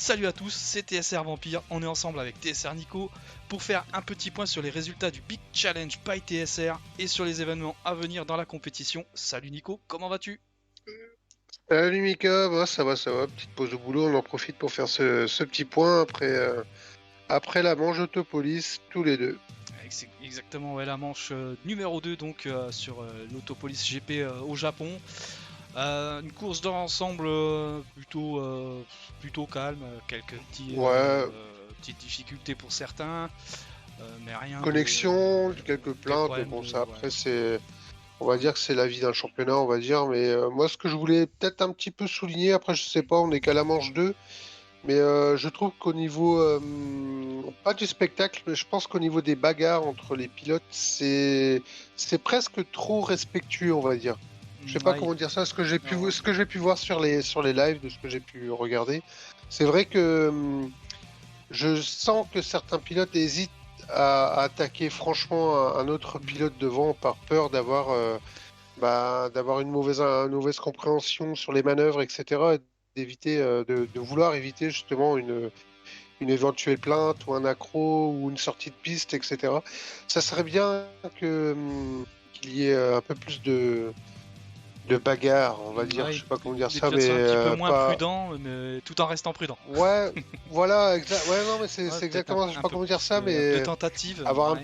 Salut à tous, c'est TSR Vampire, on est ensemble avec TSR Nico pour faire un petit point sur les résultats du Big Challenge by TSR et sur les événements à venir dans la compétition. Salut Nico, comment vas-tu? Salut Mika, bah, ça va, ça va. Petite pause au boulot, on en profite pour faire ce petit point après la manche Autopolis, tous les deux. C'est exactement la manche numéro 2 donc sur l'Autopolis GP au Japon. Une course d'ensemble plutôt calme, quelques Ouais, petites difficultés pour certains, mais rien connexion, quelques des plaintes, mais problèmes bon, de... ça Ouais. après, on va dire que c'est la vie d'un championnat, on va dire. Mais moi, ce que je voulais peut-être un petit peu souligner, après, je sais pas, on n'est qu'à la manche 2, mais je trouve qu'au niveau, pas du spectacle, mais je pense qu'au niveau des bagarres entre les pilotes, c'est presque trop respectueux, on va dire. Je sais pas Ouais, comment dire ça, non, ce que j'ai pu voir sur les lives, de ce que j'ai pu regarder. C'est vrai que je sens que certains pilotes hésitent à attaquer franchement un autre pilote devant par peur d'avoir une mauvaise compréhension sur les manœuvres, etc. Et d'éviter, de vouloir éviter justement une éventuelle plainte ou un accro ou une sortie de piste, etc. Ça serait bien qu'il y ait un peu plus de bagarre, on va dire. ouais, Je sais pas comment dire des ça, pilotes mais sont un petit peu moins pas. prudents, mais tout en restant prudents. Ouais, voilà, ouais, non, mais Ouais, c'est peut-être exactement. Je sais un pas peu comment dire plus ça, de mais tentatives. avoir Ouais.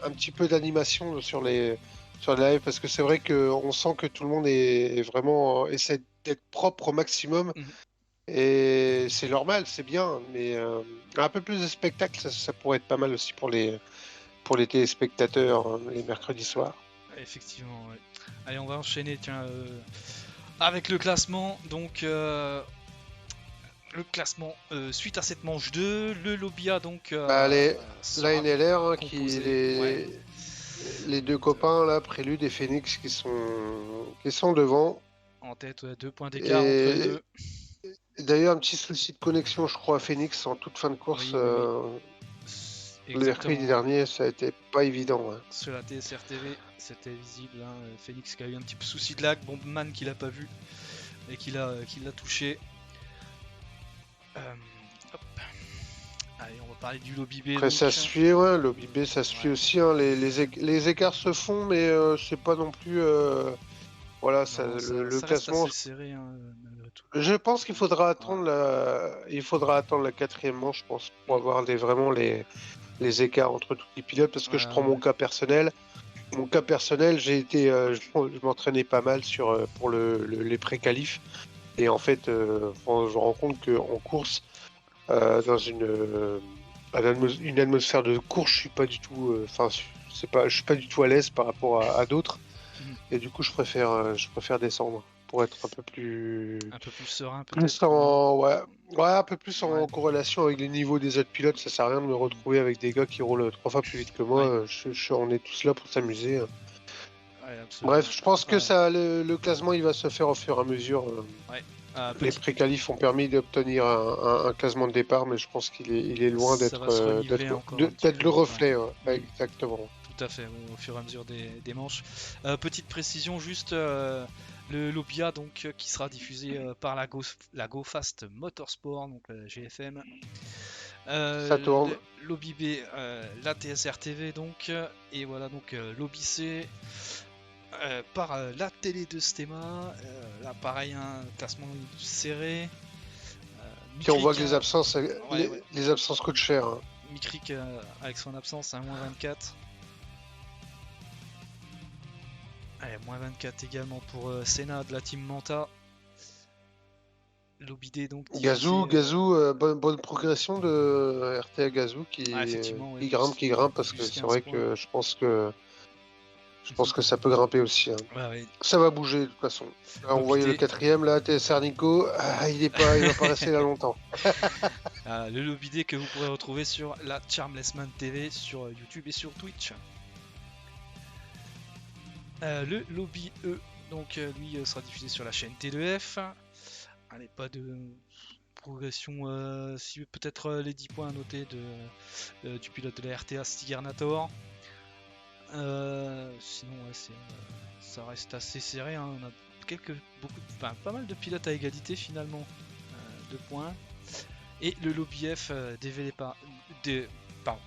un petit peu d'animation sur les lives, parce que c'est vrai qu'on sent que tout le monde est vraiment essaie d'être propre au maximum. Mhm. Et c'est normal, c'est bien, mais un peu plus de spectacle, ça pourrait être pas mal aussi pour les téléspectateurs les mercredis soirs. Effectivement, ouais. Allez, on va enchaîner, tiens, avec le classement. Donc, le classement suite à cette manche 2, le Lobia donc Bah, la sera NLR, hein, composé. Ouais. les deux copains, là, Prélude et Phoenix, qui sont devant. En tête, ouais, 2 points d'écart entre les Et, deux. et d'ailleurs, un petit souci de connexion, je crois, à Phoenix en toute fin de course. Oui, oui, oui. Le mercredi Exactement, ouais. dernier, ça a été pas évident, hein. Sur la TSR TV, c'était visible, hein. Phoenix qui a eu un petit peu souci de lag, Bombman qui l'a pas vu et qui l'a touché. Euh, hop. Allez, on va parler du lobby B Après, ça donc. suit, ouais, l'OBB, ça suit Ouais. aussi, hein. Les écarts se font, mais c'est pas non plus. Voilà, Non, le ça reste classement. assez serré, hein, malgré tout. Je pense qu'il faudra Ouais. attendre il faudra attendre la quatrième manche, je pense, pour Mm. avoir vraiment les écarts entre tous les pilotes. Parce que je Ouais, prends ouais. mon cas personnel. Mon cas personnel, je m'entraînais pas mal pour les pré-qualifs. Et en fait, je me rends compte qu'en course, dans une atmosphère de course, je suis pas du tout, enfin, je suis pas du tout à l'aise par rapport à d'autres. Mhm. Et du coup, je préfère descendre pour être un peu Un peu plus serein plus peut-être, non? ouais, un peu plus Ouais. en corrélation avec les niveaux des autres pilotes. Ça sert à rien de me Mhm. retrouver avec des gars qui roulent 3 fois plus vite que moi. Ouais. On est tous là pour s'amuser, hein. Ouais, Bref, absolument. je pense que Ouais. ça, le classement, il va se faire au fur et à mesure. Ouais. Les Petite, pré-qualifs ont permis d'obtenir un classement de départ, mais je pense qu'il est loin ça va se reniveler encore un petit d'être peu. le Ouais. reflet. Ouais. Ouais, Mhm. exactement. Tout à fait, oui, au fur et à mesure des manches. Petite précision, juste le Lobia donc qui sera diffusé par la Go Fast Motorsport, donc la GFM. Ça tourne. Lobby B, la TSR TV donc, et voilà donc Lobby C par la télé de Stema. Là pareil, un classement serré. Puis on voit Micric, que ouais, ouais. les absences coûtent cher, hein. Micric avec son absence à moins 24. Allez, moins 24 également pour Senna de la team Manta. Lobby D donc diffusé. Bonne progression de RTA Gazou Ah, effectivement, ouais, qui grimpe parce que plus c'est 15 vrai points. que je pense que ça peut grimper aussi, hein. Ouais, ouais. Ça va bouger de toute façon. Là, on Lobby voyait le D, quatrième, là, TSR Nico. Ah, il va pas rester là longtemps. le Lobby D que vous pourrez retrouver sur la Charmless Man TV, sur YouTube et sur Twitch. Le Lobby E, donc lui sera diffusé sur la chaîne T2F. Allez, pas de progression, si peut-être les 10 points à noter du pilote de la RTA Stigernator. Sinon, ouais, ça reste assez serré, hein. On a pas mal de pilotes à égalité finalement, 2 points. et le lobby F pardon,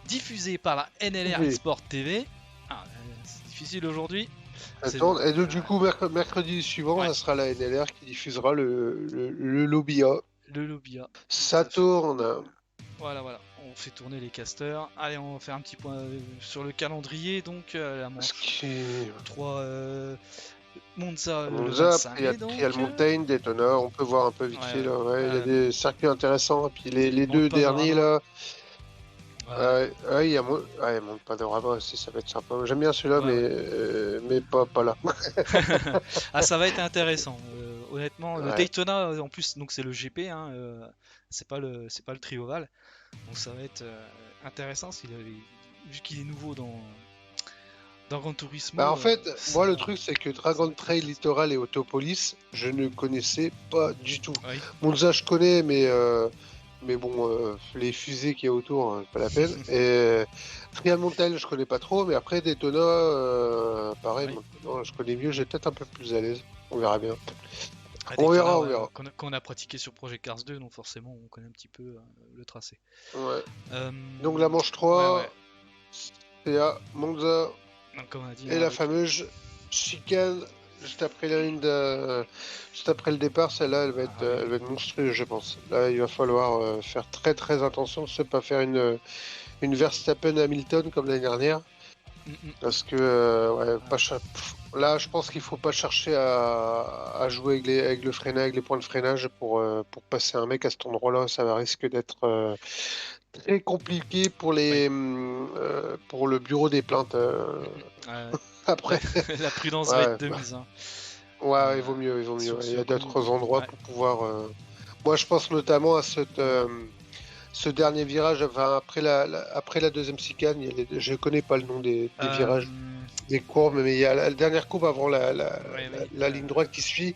diffusé par la NLR Oui. eSport TV. C'est difficile aujourd'hui. Attends, et donc, du coup, mercredi suivant, Ouais. ça sera la NLR qui diffusera le lobby A. Le lobby A. Ça tourne. Voilà, on fait tourner les casters. Allez, on va faire un petit point sur le calendrier. Donc, la manche 3, Monza le Monza, 25 après il y a mai. Donc, Trial Mountain, Daytona, on peut voir un peu vite fait là. Ouais, il y a des circuits intéressants. Et puis les deux derniers là. Il monte pas de rabat aussi, ça va être sympa. J'aime bien celui-là, mais pas là. Ça va être intéressant. Honnêtement, le Ouais. Daytona en plus, donc c'est le GP, hein, c'est pas le trioval. Donc ça va être intéressant vu qu'il est nouveau dans Gran Turismo. Bah en fait, moi le va- truc c'est que Dragon Trail Littoral et Autopolis, je ne connaissais pas du tout. Oui. Monza je connais, mais bon, les fusées qu'il y a autour, c'est pas la peine. Et Trial Mountain, je connais pas trop, mais après Daytona, pareil, Oui. non, je connais mieux, j'ai peut-être un peu plus à l'aise. On verra bien. Daytona, On verra. qu'on a pratiqué sur Project Cars 2, donc forcément on connaît un petit peu le tracé. Ouais. Euh, Donc la manche 3, ouais. c'est à Monza. Donc, comme on a dit, Et hein, la fameuse chicane juste après la ligne juste après le départ, celle-là, elle va être monstrueuse, je pense. Là, il va falloir faire très très attention, de ne pas faire une Verstappen Hamilton comme l'année dernière, parce que là, je pense qu'il faut pas chercher à jouer avec le freinage, avec les points de freinage pour passer un mec à cet endroit-là. Ça va risque d'être très compliqué pour pour le bureau des plaintes. Après, la prudence va ouais, être de mise. Hein. il vaut mieux, Sur Il ce y a coup, d'autres endroits pour pouvoir. Moi, je pense notamment à ce dernier virage, enfin, après la deuxième chicane. Je connais pas le nom des virages, des courbes, mais il y a la dernière courbe avant la ligne droite qui suit.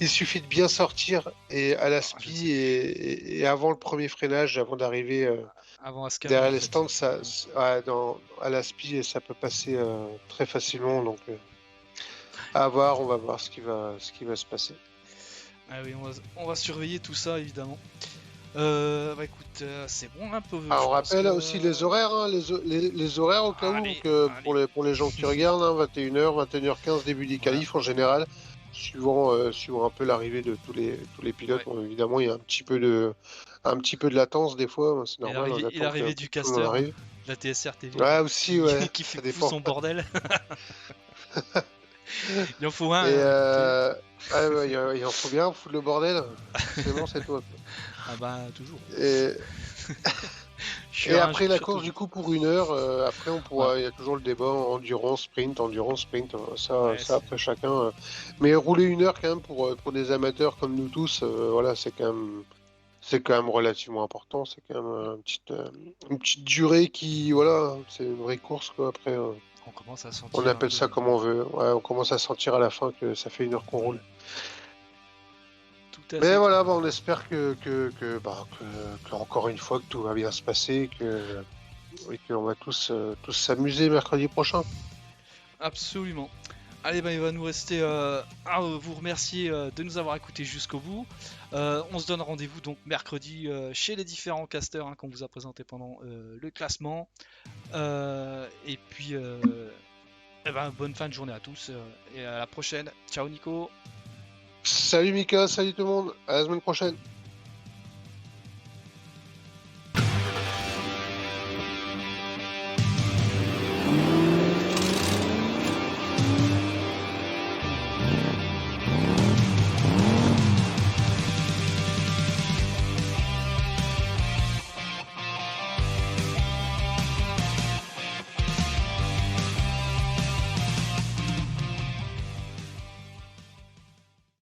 Il suffit de bien sortir et à la spi et avant le premier freinage, avant d'arriver avant Ascari, derrière en les fait. stands, à la spi, ça peut passer très facilement. Donc, à voir, on va voir ce qui va se passer. Ah oui, on va surveiller tout ça évidemment. Écoute, c'est bon un peu. On rappelle aussi les horaires, hein, les horaires au cas où, pour les gens qui regardent, hein, 21h, 21h15 début des qualifs en général, suivant un peu l'arrivée de tous les pilotes. Bon, évidemment, il y a un petit peu de latence des fois, c'est normal, on Et attend l'arrivée que du tout le monde caster, arrive. la TSR TV, Ouais, aussi, ouais, qui ça fout dépend. son bordel. Il en faut un. Et Écoutez. il en faut bien, foutre le bordel. Forcément, c'est toi. Ah bah toujours. Et, Je Et suis après la toujours. course, du coup, pour 1 heure, après, il y a toujours le débat endurance, sprint, ça après chacun. Mais rouler 1 heure quand même pour des amateurs comme nous tous, voilà, c'est quand même relativement important. C'est quand même une petite durée qui, voilà, c'est une vraie course, quoi. Après, On commence à on sentir un appelle peu. ça comme on veut. Ouais, on commence à sentir à la fin que ça fait 1 heure qu'on roule. Tout à Mais fait. voilà, on espère que encore une fois, que tout va bien se passer, et qu'on va tous s'amuser mercredi prochain. Absolument. Allez, il va nous rester à vous remercier de nous avoir écoutés jusqu'au bout. On se donne rendez-vous donc mercredi chez les différents casters qu'on vous a présentés pendant le classement. Et puis, bonne fin de journée à tous et à la prochaine. Ciao Nico. Salut Mika, salut tout le monde, à la semaine prochaine.